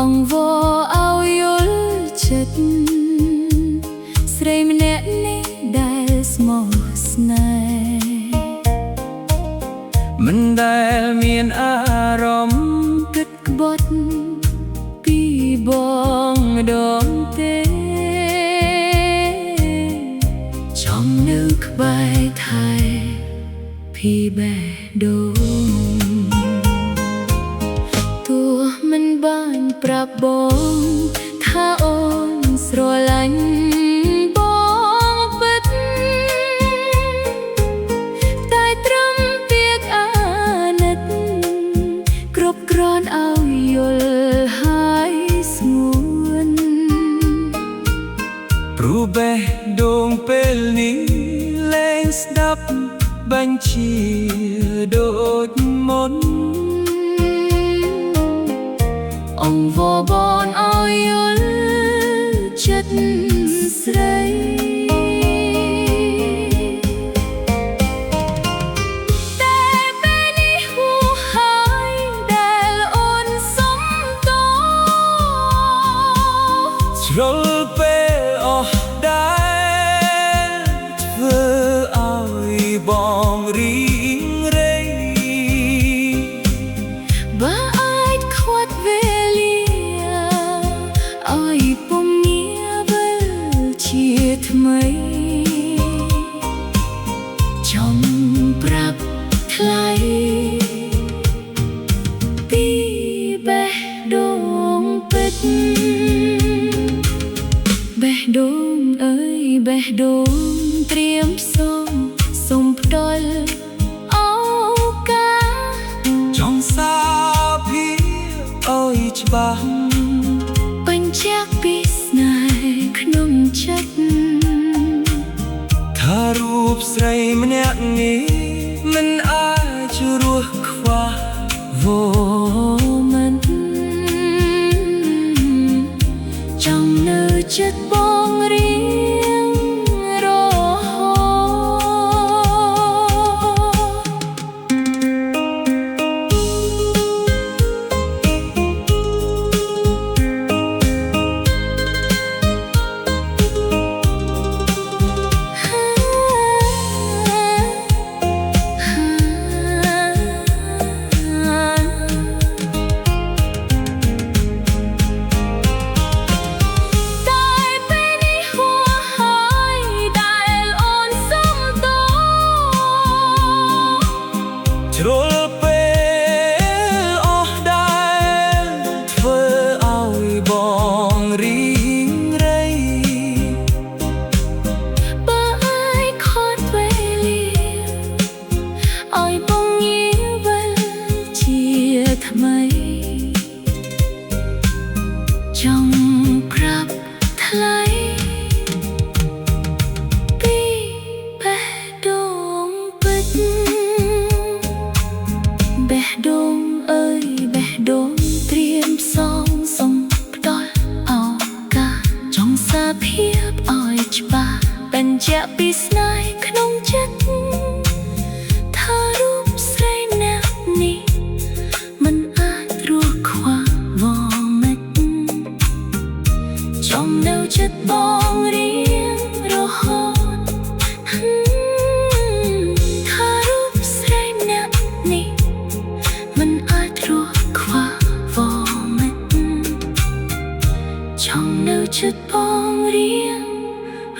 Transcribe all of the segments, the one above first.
អង្វរឲ្យយល់ចិត្តស្រីម្នាក់នេះដែលស្មោះស្នេហ៍មិនដែលមានអារម្មណ៍គិតក្បត់ពីបងម្ដងទេចង់នៅក្បែរថែពីបេះដូងទោះមិនបានប្រាប់បងថាអូនស្រឡាញ់បងពិតតែត្រឹមពាក្យអាណិតគ្រប់គ្រាន់ឲ្យយល់ហើយស្ងួនព្រោះបេះដូងពេលនេះលែងស្ដាប់បញ្ជាដូចមុនអង្វរបនឲ្យយល់ចិត្តស្រីតែពេលនេះហួសហើយដែលអូនសុំទោសជ្រុលពេលអស់ដែលធ្វើឲ្យបងរីងរៃបើអាចខ្វាត់វេលាឲ្យពុំងាវិលជាថ្មីចង់ប្រាប់ថ្លៃពីបេះដូងពិតបេះដូងអើយបេះដូងត្រៀមសូមផ្ដល់ឱកាសចង់សារភាពឲ្យច្បាស់បញ្ជាក់ពីស្នេហ៍ក្នុងចិត្តថារូបស្រីម្នាក់នេះមិនអាចរស់ខ្វះវមិនចង់នៅចិត្តបងរៀងរហូជ្រុលពេលអស់ដែលធ្វើឲ្យបងរីងរៃបើអាចខត់វេលាឲ្យបងងាវិលជាថ្មីចង់ប្រាប់ថ្លៃពីបេះដូងពិតបេះដូងអើយបេះដូងត្រៀមសុំផ្ដល់ឱកាសចង់សារភាពឲ្យច្បាស់បញ្ជាក់ពីស្នេហ៍ក្នុងចិត្តថារូបស្រីម្នាក់នេះមិនអាចរស់ខ្វះវមិតចង់នៅចិត្តបងរៀងរហូតថារូបស្រីម្នាក់នេះមិនអាចរស់ខ្វះវមិតចង់នៅចិត្តបងរៀង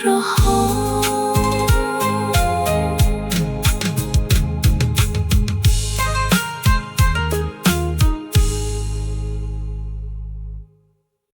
រហូត